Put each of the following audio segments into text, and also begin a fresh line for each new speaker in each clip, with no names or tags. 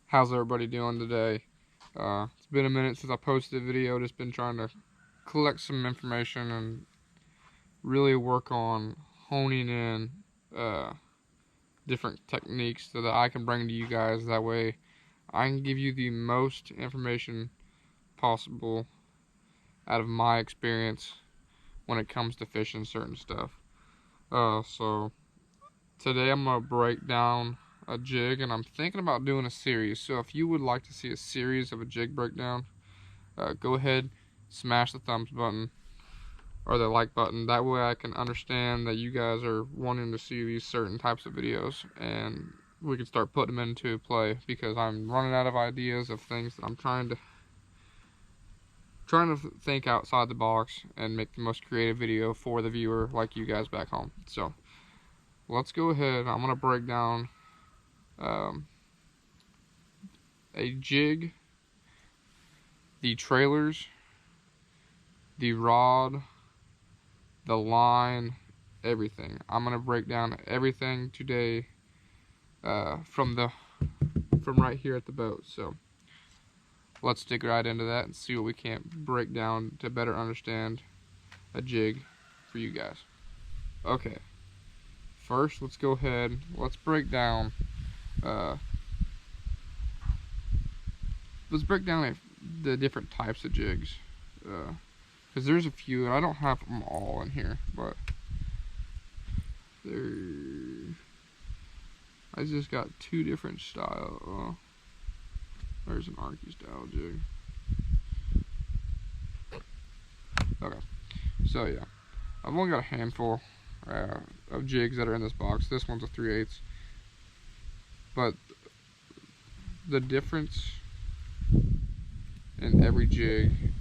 How's everybody doing today? It's been a minute since I posted a video. Just been trying to collect some information and really work on honing in different techniques so that I can bring to you guys. That way I can give you the most information possible out of my experience when it comes to fishing certain stuff. So today I'm going to break down a jig, and I'm thinking about doing a series. So if you would like to see a series of a jig breakdown, go ahead, smash the thumbs button or the like button. That way I can understand that you guys are wanting to see these certain types of videos, and we can start putting them into play, because I'm running out of ideas of things that I'm trying to think outside the box and make the most creative video for the viewer like you guys back home. So let's go ahead. I'm going to break down a jig, the trailers, the rod, the line, everything. I'm gonna break down everything today from right here at the boat. So let's dig right into that and see what we can break down to better understand a jig for you guys. Okay, first let's go ahead, let's break down the different types of jigs, because there's a few, and I don't have them all in here, but I just got two different style. There's an Arky style jig. Okay, so yeah, I've only got a handful of jigs that are in this box. This one's a 3/8, but the difference in every jig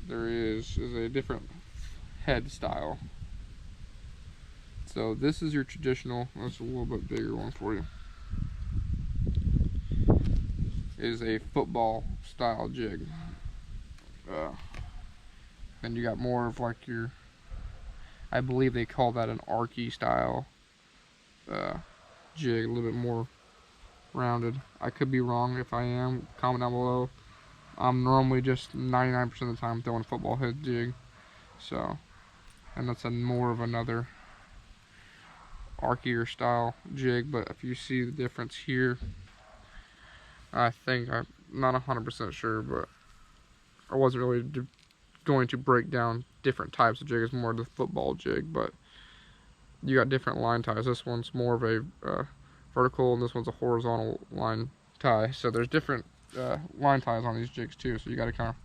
there is a different head style. So this is your traditional, that's a little bit bigger one for you, is a football style jig. Then you got more of like your, I believe they call that an Arky style jig, a little bit more rounded. I could be wrong. If I am, comment down below. I'm normally just 99% of the time throwing a football head jig, so, and that's more of another Arkier style jig. But if you see the difference here, I think, I'm not 100% sure, but I wasn't really going to break down different types of jig. It's more the football jig, but you got different line ties. This one's more of a vertical, and this one's a horizontal line tie. So there's different line ties on these jigs too, so you got to kind of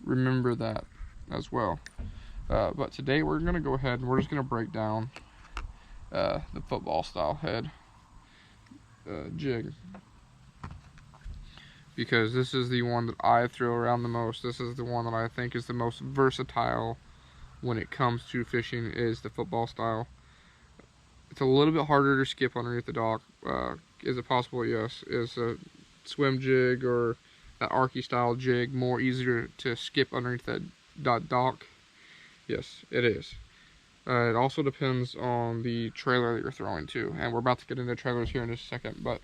remember that as well. But today we're going to go ahead and we're just going to break down the football style head jig, because this is the one that I throw around the most. This is the one that I think is the most versatile when it comes to fishing, is the football style. It's a little bit harder to skip underneath the dock. Is it possible? Yes. Is a swim jig or that Arky style jig more easier to skip underneath that dock? Yes, it is. It also depends on the trailer that you're throwing too, and we're about to get into trailers here in just a second. But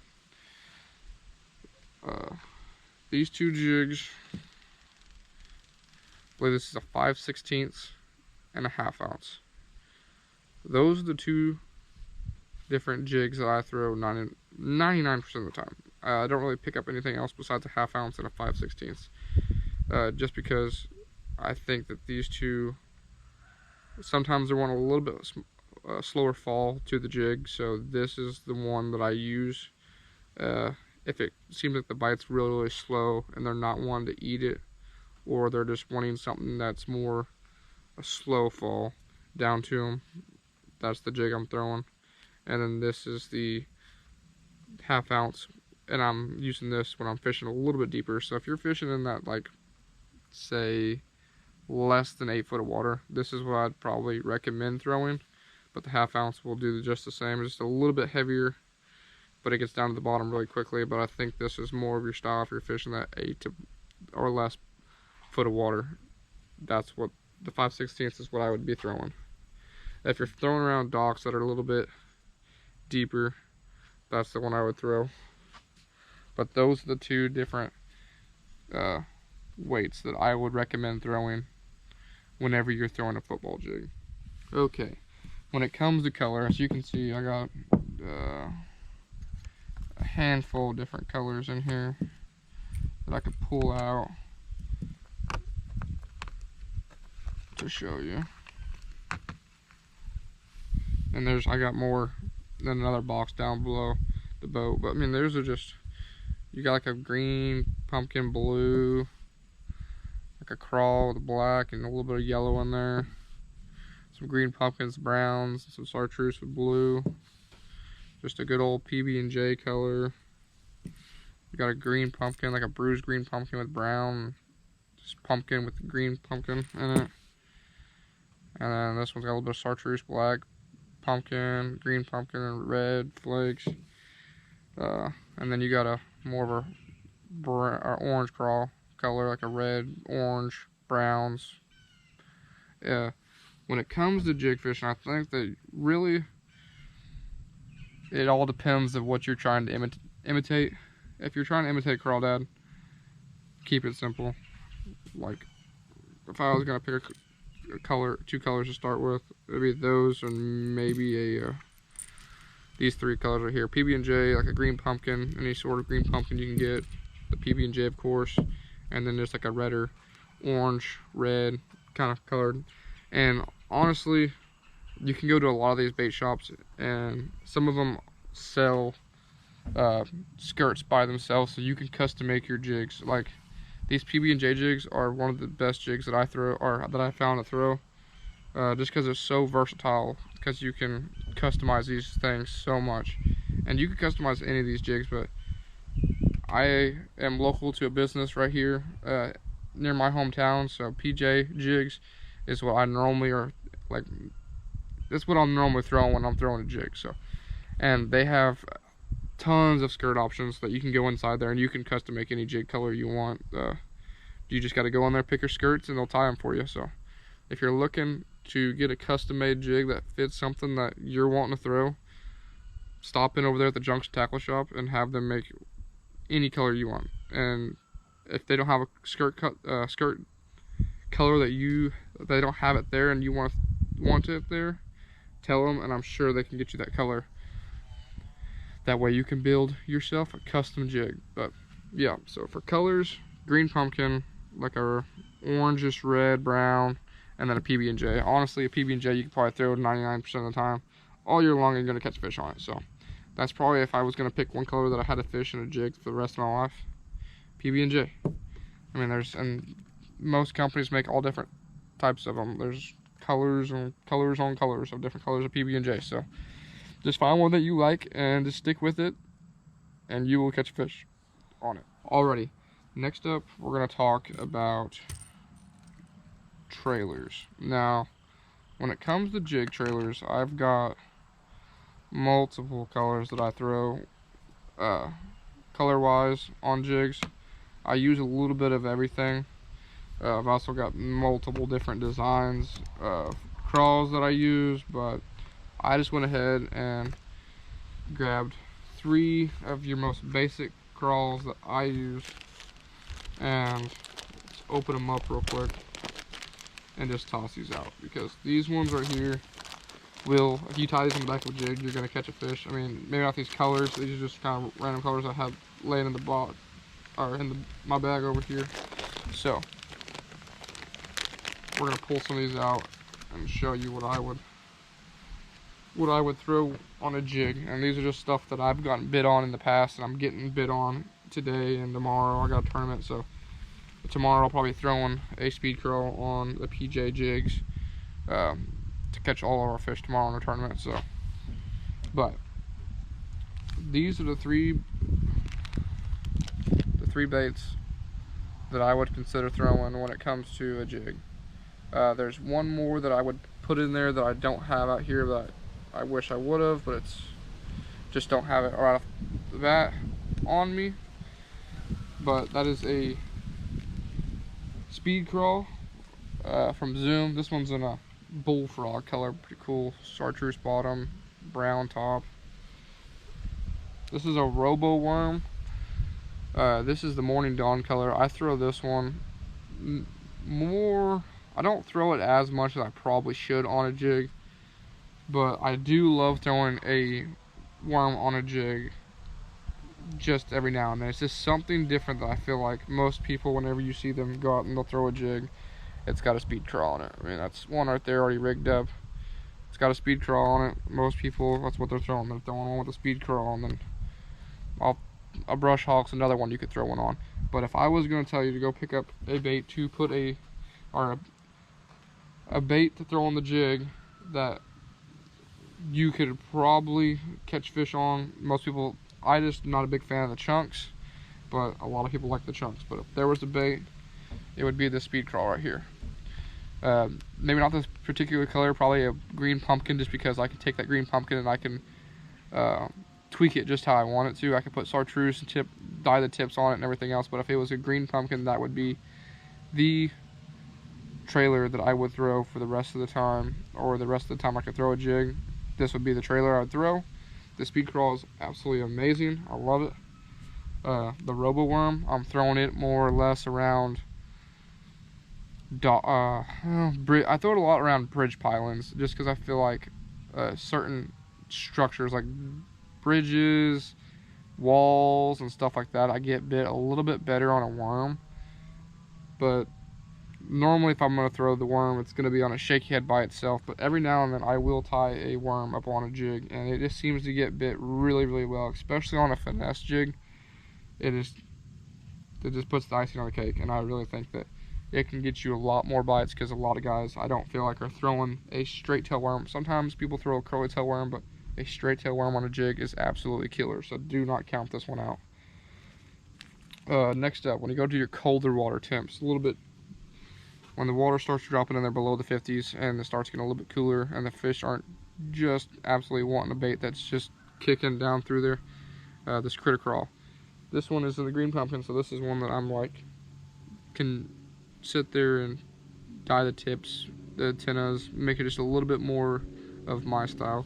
these two jigs, I believe this is a 5/16 and a 1/2 ounce. Those are the two different jigs that I throw 99% of the time. I don't really pick up anything else besides a 1/2 ounce and a 5/16, just because I think that these two, sometimes they want a little bit slower fall to the jig, so this is the one that I use if it seems like the bite's really slow and they're not wanting to eat it, or they're just wanting something that's more a slow fall down to them. That's the jig I'm throwing. And then this is the 1/2 ounce, and I'm using this when I'm fishing a little bit deeper. So if you're fishing in that, like, say, less than 8 foot of water, this is what I'd probably recommend throwing. But the 1/2 ounce will do just the same, just a little bit heavier, but it gets down to the bottom really quickly. But I think this is more of your style if you're fishing that 8 to or less foot of water. That's what the 5/16 is, what I would be throwing. If you're throwing around docks that are a little bit deeper, that's the one I would throw. But those are the two different weights that I would recommend throwing whenever you're throwing a football jig. Okay, when it comes to color, as you can see, I got a handful of different colors in here that I could pull out to show you. And I got more than another box down below the boat, but I mean, those are just, you got like a green, pumpkin blue, like a crawl with black and a little bit of yellow in there, some green pumpkins, browns, some chartreuse with blue, just a good old PB&J color. You got a green pumpkin, like a bruised green pumpkin with brown, just pumpkin with green pumpkin in it. And then this one's got a little bit of chartreuse black, pumpkin, green pumpkin, and red flakes. And then you got a more of a orange crawl color, like a red, orange, browns. Yeah. When it comes to jig fishing, I think that really it all depends on what you're trying to imitate. If you're trying to imitate crawdad, keep it simple. Like, if I was gonna pick a color, two colors to start with, it'd be those and maybe these three colors right here. PB&J, like a green pumpkin, any sort of green pumpkin you can get. The PB&J, of course, and then there's like a redder, orange, red kind of colored. And honestly, you can go to a lot of these bait shops, and some of them sell skirts by themselves, so you can custom make your jigs. Like, these PB&J jigs are one of the best jigs that I throw, or that I found to throw, just because they're so versatile, because you can customize these things so much. And you can customize any of these jigs, but I am local to a business right here near my hometown, so PJ Jigs is what I normally that's what I'm normally throwing when I'm throwing a jig. So, and they have tons of skirt options that you can go inside there and you can custom make any jig color you want. You just got to go in there, pick your skirts, and they'll tie them for you. So if you're looking to get a custom made jig that fits something that you're wanting to throw, stop in over there at the Junction Tackle Shop and have them make any color you want. And if they don't have a skirt color that they don't have it there and you want it there, tell them, and I'm sure they can get you that color. That way you can build yourself a custom jig. But yeah, so for colors, green pumpkin, like a orangish red, brown, and then a PB&J. Honestly, a PB&J you can probably throw 99% of the time all year long and you're gonna catch fish on it. So that's probably, if I was gonna pick one color that I had to fish in a jig for the rest of my life, PB&J. I mean, and most companies make all different types of them. There's colors and colors on colors of different colors of PB&J. So just find one that you like and just stick with it, and you will catch fish on it. Alrighty, next up we're gonna talk about trailers. Now, when it comes to jig trailers, I've got multiple colors that I throw color-wise on jigs. I use a little bit of everything. I've also got multiple different designs of crawls that I use, but I just went ahead and grabbed 3 of your most basic crawls that I use, and let's open them up real quick and just toss these out, because these ones right here will, if you tie these in the back of a jig, you're gonna catch a fish. I mean, maybe not these colors, these are just kind of random colors I have laying in the box, or in my bag over here. So we're gonna pull some of these out and show you what I would throw on a jig. And these are just stuff that I've gotten bid on in the past, and I'm getting bid on today and tomorrow. I got a tournament, so tomorrow I'll probably be throwing a speed crawl on the PJ jigs to catch all of our fish tomorrow in the tournament. So, but these are the three baits that I would consider throwing when it comes to a jig. There's one more that I would put in there that I don't have out here that I wish I would have, but it's just don't have it right off the bat on me. But that is a speed crawl from Zoom. This one's in a bullfrog color, pretty cool. Chartreuse bottom, brown top. This is a robo worm. This is the Morning Dawn color. I throw this one more. I don't throw it as much as I probably should on a jig, but I do love throwing a worm on a jig just every now and then. It's just something different that I feel like most people, whenever you see them go out and they'll throw a jig, it's got a speed crawl on it. I mean, that's one right there already rigged up. It's got a speed crawl on it. Most people, that's what they're throwing. They're throwing one with a speed crawl, and then a brush hawk's another one you could throw one on. But if I was going to tell you to go pick up a bait to put a bait to throw on the jig that you could probably catch fish on, most people, I just not a big fan of the chunks, but a lot of people like the chunks. But if there was a bait, it would be the speed crawl right here. Maybe not this particular color, probably a green pumpkin, just because I can take that green pumpkin and I can tweak it just how I want it to. I could put chartreuse and dye the tips on it and everything else, but if it was a green pumpkin, that would be the trailer that I would throw for the rest of the time, or the rest of the time I could throw a jig. This would be the trailer I would throw. The speed crawl is absolutely amazing. I love it. The Robo Worm, I'm throwing it more or less around I throw it a lot around bridge pylons, just because I feel like certain structures like bridges, walls, and stuff like that, I get bit a little bit better on a worm. But normally if I'm going to throw the worm, it's going to be on a shaky head by itself. But every now and then I will tie a worm up on a jig, and it just seems to get bit really, really well, especially on a finesse jig. It just puts the icing on the cake, and I really think that it can get you a lot more bites, because a lot of guys, I don't feel like, are throwing a straight tail worm. Sometimes people throw a curly tail worm, but a straight tail worm on a jig is absolutely killer, so do not count this one out. Next up, when you go to your colder water temps, a little bit, when the water starts dropping in there below the 50s and it starts getting a little bit cooler and the fish aren't just absolutely wanting a bait that's just kicking down through there, this critter crawl. This one is in the green pumpkin, so this is one that I'm like, can sit there and dye the tips, the antennas, make it just a little bit more of my style.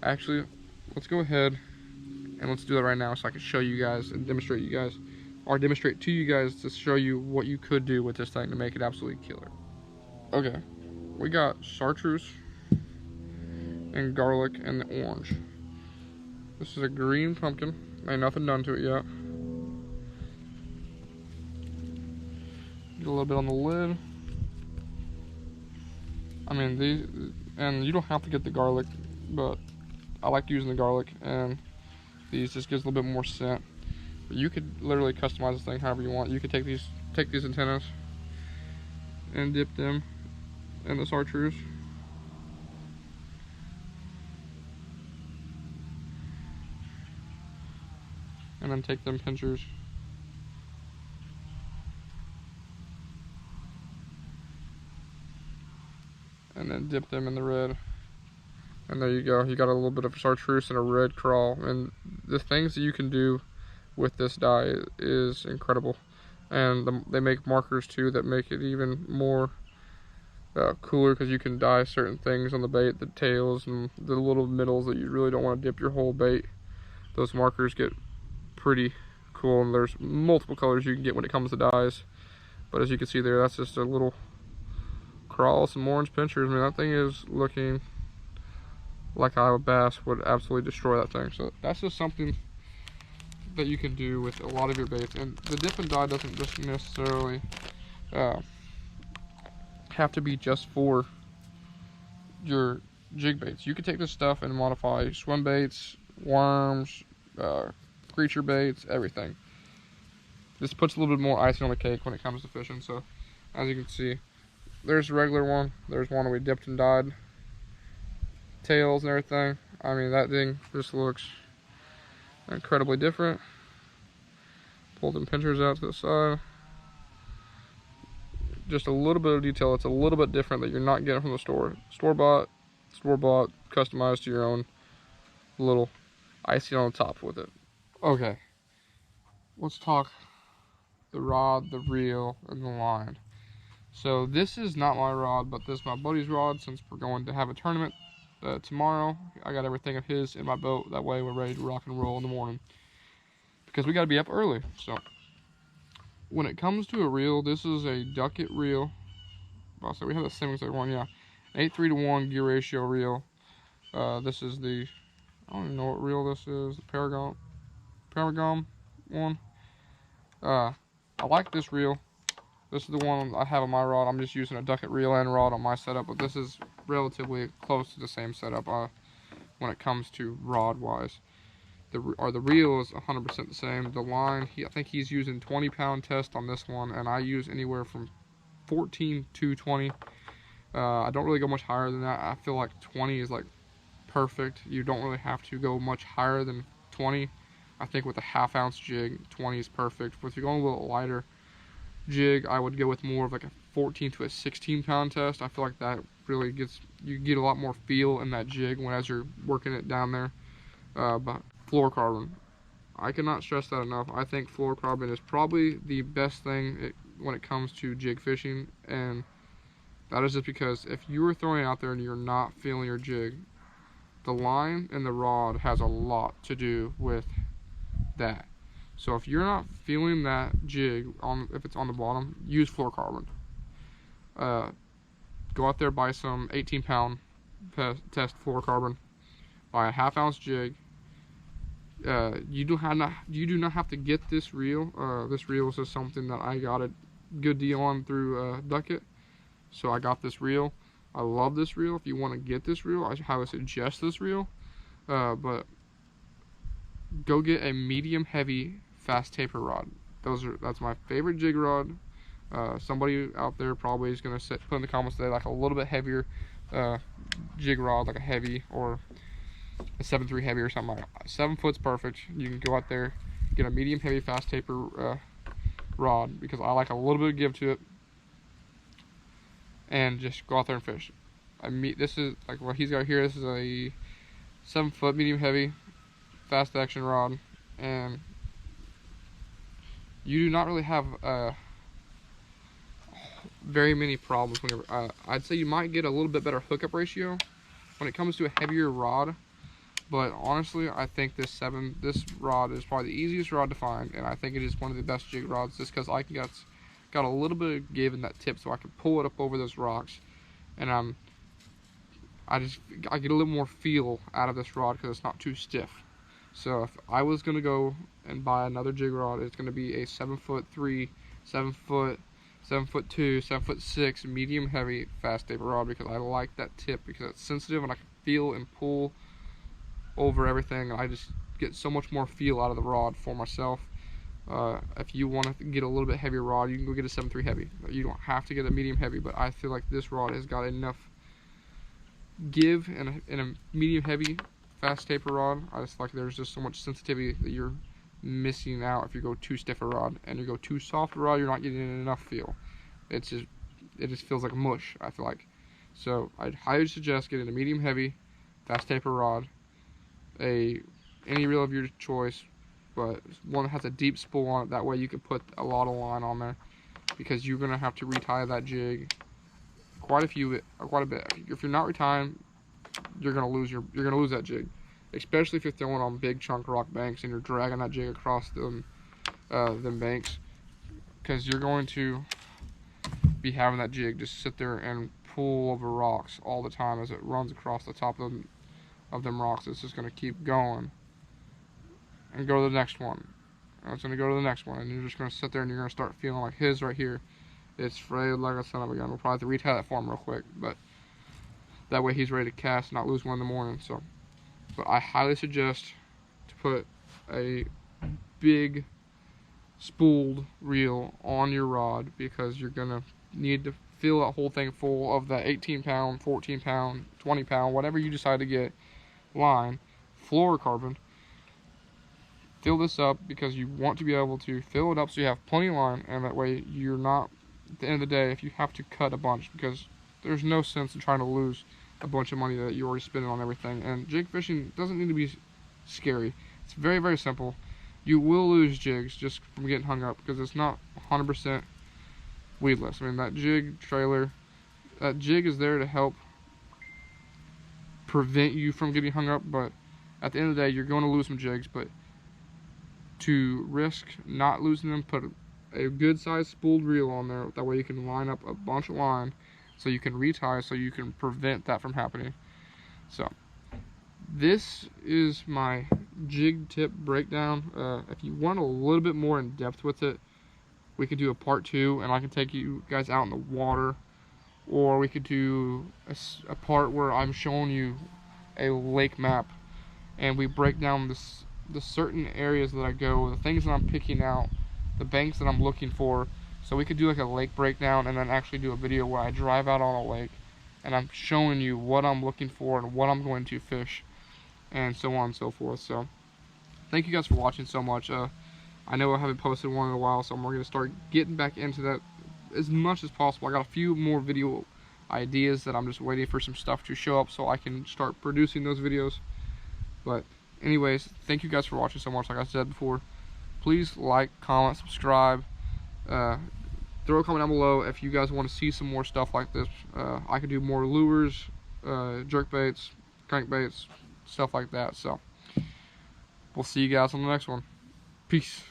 Actually, let's go ahead and let's do that right now, so I can show you guys and demonstrate to you guys to show you what you could do with this thing to make it absolutely killer. Okay, we got chartreuse and garlic and the orange. This is a green pumpkin. Ain't nothing done to it yet. Get a little bit on the lid. I mean, these, and you don't have to get the garlic, but I like using the garlic, and these just gives a little bit more scent. But you could literally customize this thing however you want. You could take these antennas and dip them in the chartreuse. And then take them pinchers and then dip them in the red. And there you go. You got a little bit of chartreuse and a red crawl. And the things that you can do with this dye is incredible. And they make markers too that make it even more cooler, because you can dye certain things on the bait, the tails and the little middles that you really don't want to dip your whole bait. Those markers get pretty cool, and there's multiple colors you can get when it comes to dyes. But as you can see there, that's just a little crawl, some orange pinchers. I mean, that thing is looking like Iowa bass would absolutely destroy that thing. So that's just something that you can do with a lot of your baits. And the dip and dye doesn't just necessarily have to be just for your jig baits. You can take this stuff and modify swim baits, worms, creature baits, everything. This puts a little bit more icing on the cake when it comes to fishing. So as you can see, there's a regular one, there's one that we dipped and dyed, tails and everything. I mean, that thing just looks incredibly different. Pull them pinchers out to the side. Just a little bit of detail. It's a little bit different that you're not getting from the store. Store-bought, customized to your own little icing on the top with it. Okay, let's talk the rod, the reel, and the line. So this is not my rod, but this is my buddy's rod, since we're going to have a tournament tomorrow. I got everything of his in my boat. That way we're ready to rock and roll in the morning, because we got to be up early. So when it comes to a reel, this is a Ducket reel. Oh, so we have the same exact one, yeah. 8:3:1 gear ratio reel. This is the, I don't even know what reel this is, the Paragon one. I like this reel. This is the one I have on my rod. I'm just using a Ducket reel and rod on my setup, but this is relatively close to the same setup when it comes to rod wise. The reel is 100% the same. The line, I think he's using 20-pound test on this one, and I use anywhere from 14 to 20. I don't really go much higher than that. I feel like 20 is like perfect. You don't really have to go much higher than 20. I think with a half-ounce jig, 20 is perfect. But if you're going a little lighter jig, I would go with more of like a 14 to a 16-pound test. I feel like that really you get a lot more feel in that jig as you're working it down there. But fluorocarbon, I cannot stress that enough. I think fluorocarbon is probably the best thing when it comes to jig fishing, and that is just because if you are throwing it out there and you're not feeling your jig, the line and the rod has a lot to do with that. So if you're not feeling that jig, if it's on the bottom, use fluorocarbon. Go out there, buy some 18-pound test fluorocarbon, buy a half-ounce jig. You do not have to get this reel. This reel is just something that I got a good deal on through Ducket. So I got this reel. I love this reel. If you want to get this reel, I highly suggest this reel. But go get a medium heavy fast taper rod. That's my favorite jig rod. Somebody out there probably is gonna put in the comments today like a little bit heavier jig rod, like a heavy or a 7.3 heavy or something like that. 7 foot's perfect. You can go out there, get a medium heavy fast taper rod, because I like a little bit of give to it, and just go out there and fish. This is like what he's got here. This is a 7 foot medium heavy fast action rod, and you do not really have very many problems when you're, I'd say you might get a little bit better hookup ratio when it comes to a heavier rod, but honestly I think this rod is probably the easiest rod to find, and I think it is one of the best jig rods just because I got a little bit of give in that tip, so I can pull it up over those rocks, and I get a little more feel out of this rod because it's not too stiff. So if I was gonna go and buy another jig rod, it's gonna be a 7'3", 7 foot, 7'2", 7'6" medium heavy fast taper rod, because I like that tip because it's sensitive and I can feel and pull over everything. I just get so much more feel out of the rod for myself. If you want to get a little bit heavier rod, you can go get a 7.3 heavy. You don't have to get a medium heavy, but I feel like this rod has got enough give in a medium heavy fast taper rod. I just like there's just so much sensitivity that you're missing out if you go too stiff a rod, and you go too soft a rod, you're not getting enough feel. It just feels like mush, I feel like. So I'd highly suggest getting a medium heavy fast taper rod, any reel of your choice, but one that has a deep spool on it. That way you can put a lot of line on there, because you're gonna have to retie that jig quite a bit. If you're not retying, you're gonna lose that jig, especially if you're throwing on big chunk rock banks and you're dragging that jig across them banks, because you're going to be having that jig just sit there and pull over rocks all the time as it runs across the top of them rocks. It's just going to keep going and go to the next one, and it's going to go to the next one, and you're just going to sit there and you're going to start feeling like his right here, it's frayed like a son of a gun. We'll probably have to retie that for him real quick, but that way he's ready to cast and not lose one in the morning. So, but I highly suggest to put a big spooled reel on your rod, because you're gonna need to fill that whole thing full of that 18-pound, 14-pound, 20-pound, whatever you decide to get line, fluorocarbon. Fill this up because you want to be able to fill it up so you have plenty of line, and that way you're not, at the end of the day, if you have to cut a bunch, because there's no sense in trying to lose a bunch of money that you already spent on everything. And jig fishing doesn't need to be scary. It's very, very simple. You will lose jigs just from getting hung up, because it's not 100% weedless. I mean, that jig trailer, that jig is there to help prevent you from getting hung up, but at the end of the day, you're going to lose some jigs. But to risk not losing them, put a good sized spooled reel on there. That way you can line up a bunch of line so you can retie, so you can prevent that from happening. So this is my jig tip breakdown. If you want a little bit more in depth with it, we could do a part 2, and I can take you guys out in the water, or we could do a part where I'm showing you a lake map and we break down the certain areas that I go, the things that I'm picking out, the banks that I'm looking for. So we could do like a lake breakdown and then actually do a video where I drive out on a lake and I'm showing you what I'm looking for and what I'm going to fish, and so on and so forth. So thank you guys for watching so much. I know I haven't posted one in a while, so I'm going to start getting back into that as much as possible. I got a few more video ideas that I'm just waiting for some stuff to show up so I can start producing those videos. But anyways, thank you guys for watching so much. Like I said before, please like, comment, subscribe. Throw a comment down below if you guys want to see some more stuff like this. I could do more lures, jerk baits, crankbaits, stuff like that. So we'll see you guys on the next one. Peace.